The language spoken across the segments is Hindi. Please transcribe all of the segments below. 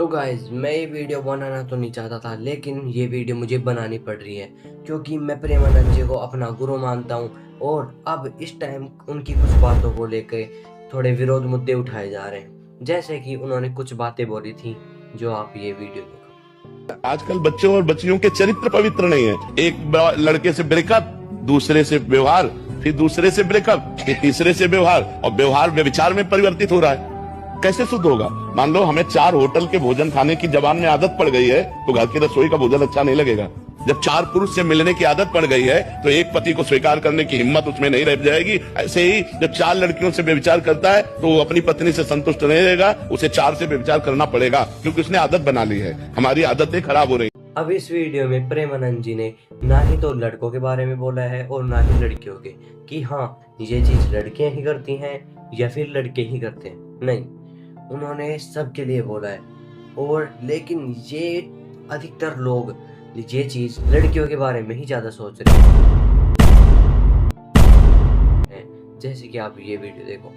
तो गाइज मैं ये वीडियो बनाना तो नहीं चाहता था, लेकिन ये वीडियो मुझे बनानी पड़ रही है क्योंकि मैं प्रेमानंद जी को अपना गुरु मानता हूँ और अब इस टाइम उनकी कुछ बातों को लेकर थोड़े विरोध मुद्दे उठाए जा रहे हैं। जैसे कि उन्होंने कुछ बातें बोली थी जो आप ये वीडियो देखो। आजकल बच्चों और बच्चियों के चरित्र पवित्र नहीं है। एक लड़के से ब्रेकअप, दूसरे से व्यवहार, फिर दूसरे से ब्रेकअप, फिर तीसरे से व्यवहार, और व्यवहार व्यभिचार में परिवर्तित हो रहा है। कैसे शुद्ध होगा? मान लो हमें 4 होटल के भोजन खाने की जबान में आदत पड़ गई है तो घर की रसोई का भोजन अच्छा नहीं लगेगा। जब 4 पुरुष से मिलने की आदत पड़ गई है तो एक पति को स्वीकार करने की हिम्मत उसमें नहीं रह जाएगी। ऐसे ही जब 4 लड़कियों से व्यभिचार करता है तो वो अपनी पत्नी से संतुष्ट नहीं रहेगा, उसे 4 से व्यभिचार करना पड़ेगा क्योंकि उसने आदत बना ली है। हमारी आदतें खराब हो रही। अब इस वीडियो में प्रेमानंद जी ने ना ही तो लड़कों के बारे में बोला है और ना ही लड़कियों के, कि हाँ ये चीज लड़कियां ही करती हैं या फिर लड़के ही करते हैं। नहीं, उन्होंने सबके लिए बोला है। और लेकिन ये अधिकतर लोग ये चीज लड़कियों के बारे में ही ज्यादा सोच रहे हैं। जैसे कि आप ये वीडियो देखो।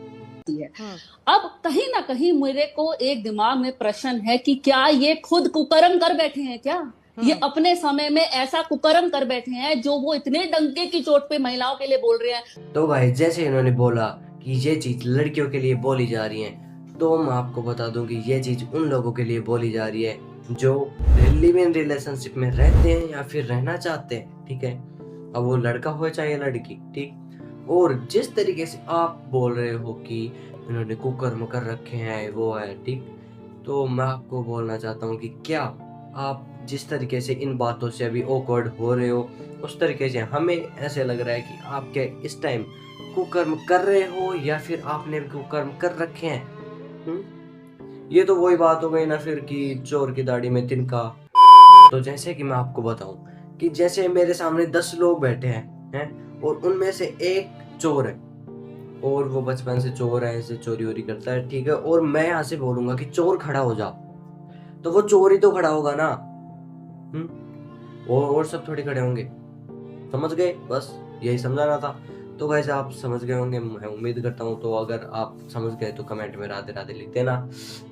अब कहीं ना कहीं मेरे को एक दिमाग में प्रश्न है कि क्या ये खुद कुकर्म कर बैठे हैं? क्या ये अपने समय में ऐसा कुकर्म कर बैठे हैं जो वो इतने डंके की चोट पे महिलाओं के लिए बोल रहे हैं? तो भाई जैसे इन्होंने बोला कि ये चीज लड़कियों के लिए बोली जा रही है, तो मैं आपको बता दूं कि ये चीज उन लोगों के लिए बोली जा रही है जो लिव इन रिलेशनशिप में रहते हैं या फिर रहना चाहते हैं। ठीक है, अब वो लड़का हो चाहे लड़की। ठीक, और जिस तरीके से आप बोल रहे हो कि इन्होंने कुकर्म कर रखे हैं वो है, ठीक, तो मैं आपको बोलना चाहता हूँ कि क्या आप जिस तरीके से इन बातों से अभी ऑकवर्ड हो रहे हो उस तरीके से हमें ऐसे लग रहा है कि आप क्या इस टाइम कुकर्म कर रहे हो या फिर आपने कुकर्म कर रखे हैं। ये तो वही बात हो गई ना फिर कि चोर की दाढ़ी में तिनका। तो जैसे कि मैं आपको बताऊं कि जैसे मेरे सामने 10 लोग बैठे हैं और उनमें से एक चोर है और वो बचपन से चोर है, ऐसे चोरी वोरी करता है। ठीक है, और मैं यहाँ से बोलूंगा कि चोर खड़ा हो जा, तो वो चोर ही तो खड़ा होगा ना। और सब थोड़ी खड़े होंगे। समझ गए? बस यही समझाना था। तो वैसे आप समझ गए होंगे, मैं उम्मीद करता हूँ। तो अगर आप समझ गए तो कमेंट में राधे राधे लिख देना।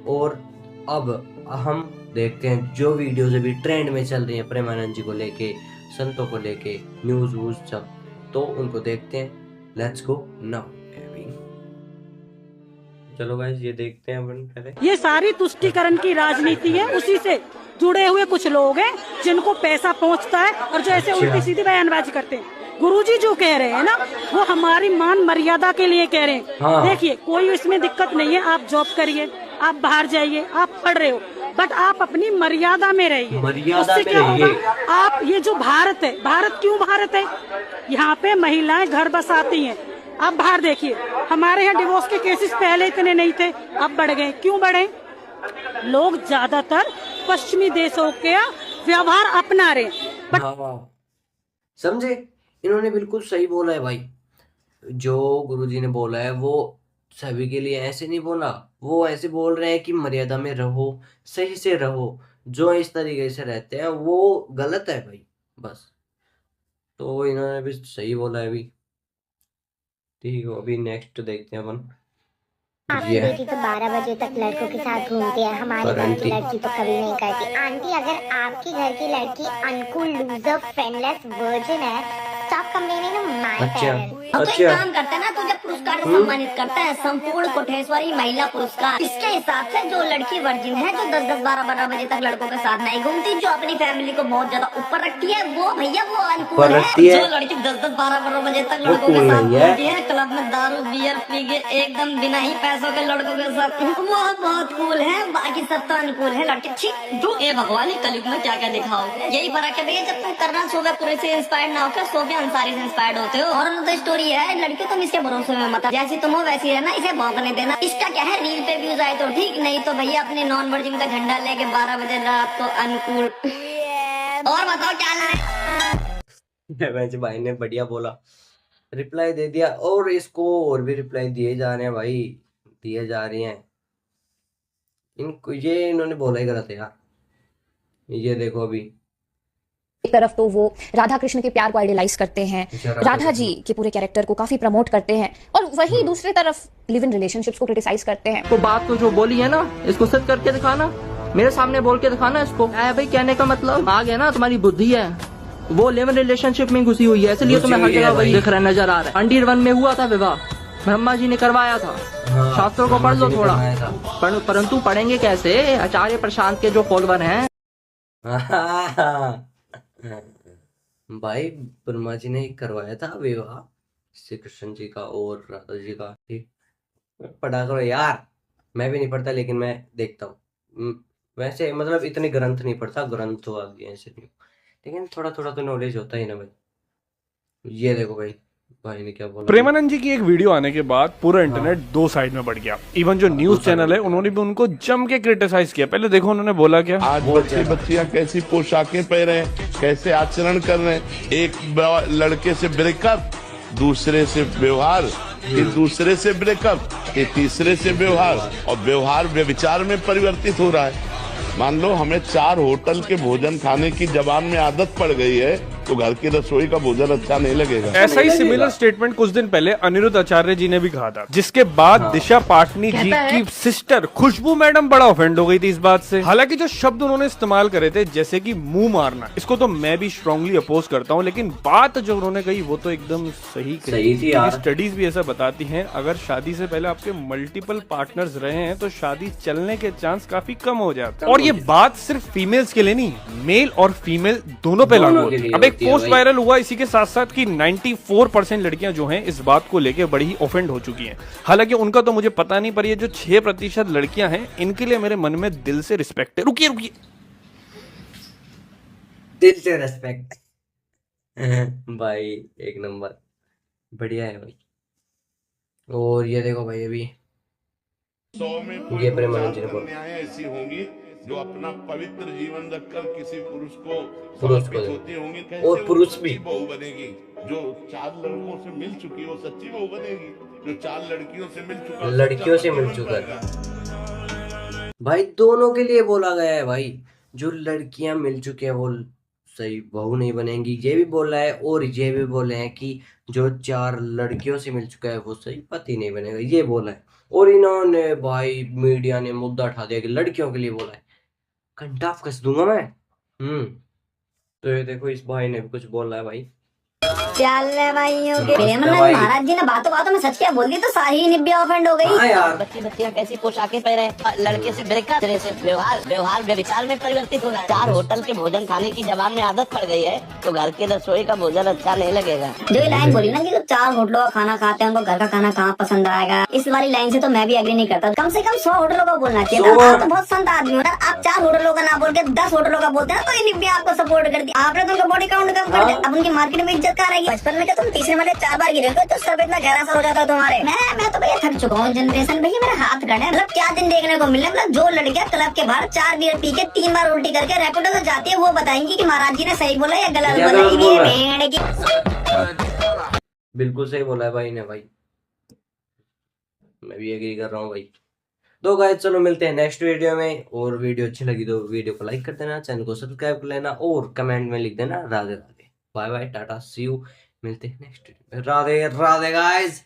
और अब हम देखते हैं जो वीडियोज अभी ट्रेंड में चल रही है प्रेमानंद जी को लेके, संतों को लेके, न्यूज वूज सब, तो उनको देखते हैं। Let's go now. चलो गाइस ये देखते हैं अपन पहले। ये सारी तुष्टीकरण की राजनीति है, उसी से जुड़े हुए कुछ लोग हैं जिनको पैसा पहुंचता है और जो ऐसे उल्टी सीधी बयानबाजी करते हैं। गुरुजी जो कह रहे हैं ना, वो हमारी मान मर्यादा के लिए कह रहे हैं। हाँ। देखिए कोई इसमें दिक्कत नहीं है, आप जॉब करिए, आप बाहर जाइए, आप पढ़ रहे हो, बट आप अपनी मर्यादा में रहिए। मर्यादा में क्या होगा? आप ये जो भारत है, भारत क्यों भारत है? यहाँ पे महिलाएं घर बसाती हैं। आप बाहर देखिए, हमारे यहाँ डिवोर्स के केसेस पहले इतने नहीं थे, अब बढ़ गए। क्यों बढ़े? लोग ज्यादातर पश्चिमी देशों के व्यवहार अपना रहे। समझे? इन्होंने बिल्कुल सही बोला है भाई। जो गुरुजी ने बोला है वो सभी के लिए ऐसे नहीं बोला, वो ऐसे बोल रहे हैं कि मर्यादा में रहो, सही से रहो। जो इस तरीके से रहते हैं वो गलत है भाई, बस। तो इन्होंने भी सही बोला है अभी। ठीक है, अभी नेक्स्ट देखते हैं अपन। आपकी बेटी तो 12 बजे तक लड़कों के साथ घूमती है, हमारे घर की लड़की तो कभी नहीं करती। आंटी, अगर आपके घर की लड़की अनकूल, लूजर, फ्रेंडलेस, वर्जिन है तो आप कंपेयरिंग माय पेरेंट्स। तो एक काम करते हैं ना, तो जब पुरस्कार से सम्मानित करता है संपूर्ण कोटेश्वरी महिला पुरस्कार, इसके हिसाब से जो लड़की वर्जिन है, जो 10-10, 12-12 बजे तक लड़कों के साथ नहीं घूमती, जो अपनी फैमिली को बहुत ज्यादा ऊपर रखती है, वो भैया वो अनकूल है। जो लड़की 10-10, 12-12 बजे तक लड़कों के साथ घूमती है, क्लब में दारू बियर पी के एकदम बिना ही पैसों के लड़कों के साथ, वो बहुत कूल है। बाकी सब तो अनुकूल है लड़के। ठीक, तो ये भगवान कलयुग में क्या क्या दिखाओ, यही फर्क है भैया। जब तुम करना शोभेपुरे से इंस्पायर्ड ना होकर सोफिया अंसारी से इंस्पायर्ड होते हो। और तो स्टोरी है, लड़की तुम इसके भरोसे में मत, जैसी तुम हो वैसी रहना, इसे भौंकने देना। इसका क्या है, रील पे व्यूज आए तो ठीक, नहीं तो भैया अपने नॉन वर्जिन का झंडा लेके 12 बजे रात को अनुकूल। और बताओ क्या है? वैसे भाई ने बढ़िया बोला, रिप्लाई दे दिया। और इसको और भी रिप्लाई दिए जा रहे हैं भाई, दिए जा रही हैं इनको। ये इन्होंने बोला ही गलत है यार। ये देखो अभी एक तरफ तो वो राधा कृष्ण के प्यार को आइडियलाइज करते हैं, राधा जी के पूरे कैरेक्टर को काफी प्रमोट करते हैं, और वहीं दूसरी तरफ लिव इन रिलेशनशिप्स को क्रिटिसाइज करते हैं। तो बात तो जो बोली है ना, इसको सच करके दिखाना। मेरे सामने बोल के दिखाना इसको। भाई कहने का मतलब आ गया ना, तुम्हारी बुद्धि है वो लिव इन रिलेशनशिप में घुसी हुई है, इसलिए तुम्हें हर जगह वही दिख रहा नजर आ रहा है। अंडीर 1 में हुआ था विवाह, ब्रह्मा जी ने करवाया था। शास्त्रों को पढ़ लो थोड़ा, परंतु पढ़ेंगे कैसे? आचार्य प्रशांत के जो फॉलोवर हैं। भाई ब्रह्मा जी ने करवाया था विवाह श्री कृष्ण जी का और राधा जी का। ठीक, पढ़ा करो यार, मैं भी नहीं पढ़ता लेकिन मैं देखता हूँ। वैसे मतलब इतने ग्रंथ नहीं पढ़ता, ग्रंथ तो आ गए ऐसे नहीं, लेकिन थोड़ा थोड़ा तो नॉलेज होता ही ना भाई। ये देखो भाई, भाई ने क्या बोला। प्रेमानंद जी की एक वीडियो आने के बाद पूरा इंटरनेट दो साइड में बढ़ गया। इवन जो न्यूज चैनल है उन्होंने भी उनको जम के क्रिटिसाइज किया। पहले देखो उन्होंने बोला क्या। आज बच्चे बच्चियां कैसी पोशाकें पहन रहे हैं, कैसे आचरण कर रहे हैं। एक लड़के से ब्रेकअप, दूसरे से व्यवहार, फिर दूसरे से ब्रेकअप, फिर तीसरे से व्यवहार, और व्यवहार व्यभिचार में परिवर्तित हो रहा है। मान लो हमें 4 होटल के भोजन खाने की जबान में आदत पड़ गई है, तो घर की रसोई का भोजन अच्छा नहीं लगेगा। ऐसा ही सिमिलर स्टेटमेंट कुछ दिन पहले अनिरुद्ध आचार्य जी ने भी कहा था, जिसके बाद दिशा पाटनी जी की सिस्टर खुशबू मैडम बड़ा ऑफेंड हो गई थी इस बात से। हालांकि जो शब्द उन्होंने इस्तेमाल करे थे जैसे कि मुंह मारना, इसको तो मैं भी स्ट्रांगली अपोज करता हूं, लेकिन बात जो उन्होंने कही वो तो एकदम सही थी। स्टडीज भी ऐसा बताती हैं, अगर शादी से पहले आपके मल्टीपल पार्टनर्स रहे हैं तो शादी चलने के चांस काफी कम हो जाते हैं। और ये बात सिर्फ फीमेल्स के लिए नहीं, मेल और फीमेल दोनों पे लागू होती है। अब एक पोस्ट वायरल हुआ इसी के साथ साथ कि 94% लड़कियां जो हैं इस बात को लेके बड़ी ही ऑफेंड हो चुकी हैं। हालांकि उनका तो मुझे पता नहीं, पर ये जो 6% लड़कियां हैं इनके लिए मेरे मन में दिल से रिस्पेक्ट है। रुकिए दिल से रिस्पेक्ट। भाई एक नंबर, बढ़िया है भाई। और ये देखो भाई, अभी 100 में ये प्रेमानंद जी ने बोला, कन्याएं ऐसी होंगी जो अपना पवित्र जीवन रखकर किसी पुरुष को समर्पित होती होंगी। कैसे और पुरुष भी बहू बनेगी? जो 4 लड़कों से मिल चुकी वो सच्ची बहू बनेगी, जो 4 लड़कियों से मिल चुका लड़कियों से मिल चुका है भाई। दोनों के लिए बोला गया है भाई, जो लड़कियां मिल चुकी है वो सही बहू नहीं बनेंगी, ये भी बोला है। और ये भी बोले हैं कि जो 4 लड़कियों से मिल चुका है वो सही पति नहीं बनेगा, ये बोला है। और इन्होंने भाई मीडिया ने मुद्दा उठा दिया कि लड़कियों के लिए बोला है। कंटाफ कस दूंगा मैं। तो ये देखो इस भाई ने भी कुछ बोला है भाई। चल भाइयों के प्रेमानंद महाराज जी ने बातों बातों में सच क्या बोल दी तो सारी निब्बिया ऑफेंड हो गई। हाँ यार, बच्चे बच्चियां कैसी पोशाकें पहने, लड़के से ब्रेकअप, दूसरे से व्यवहार व्यभिचार में परिवर्तित हो रहा है। 4 होटल के भोजन खाने की जबान में आदत पड़ गई है, तो घर की रसोई का भोजन अच्छा नहीं लगेगा। जो ये लाइन बोली ना कि 4 होटलों का खाना खाते हैं उनको घर का खाना कहाँ पसंद आएगा, इस वाली लाइन से तो मैं भी एग्री नहीं करता। कम से कम 100 होटलों का बोलना चाहिए। आप तो बहुत संत आदमी हो, आप 4 होटलों का ना बोल के 10 होटलों का बोलते हैं तो ये निब्बिया आपको सपोर्ट कर दी। आपने तो उनका बॉडी काउंट कम कर दिया, अब उनकी मार्केट में इज्जत कहाँ रहेगी? बचपन में तुम तीसरे वाले 4 बार गिरे तो सर पे इतना गहरा सर हो जाता तुम्हारे। मैं तो भैया थक चुका हूँ जनरेशन भैया, मेरे हाथ खड़े हैं। मतलब क्या दिन देखने को मिले, मतलब जो लड़कियां क्लब के बाहर 4 बियर पी के 3 बार उल्टी करके रैपिडो से जाती है वो बताएंगी कि महाराज जी ने सही बोला या गलत बोला। बिल्कुल सही बोला है भाई ने भाई, मैं भी एग्री कर रहा हूँ भाई। तो गाइस चलो मिलते हैं नेक्स्ट वीडियो में, और वीडियो अच्छी लगी तो वीडियो को लाइक कर देना, चैनल को सब्सक्राइब कर लेना और कमेंट में लिख देना Radhe Radhe. Bye bye, tata, see you. मिलते हैं नेक्स्ट वीडियो में। राधे राधे गाइस।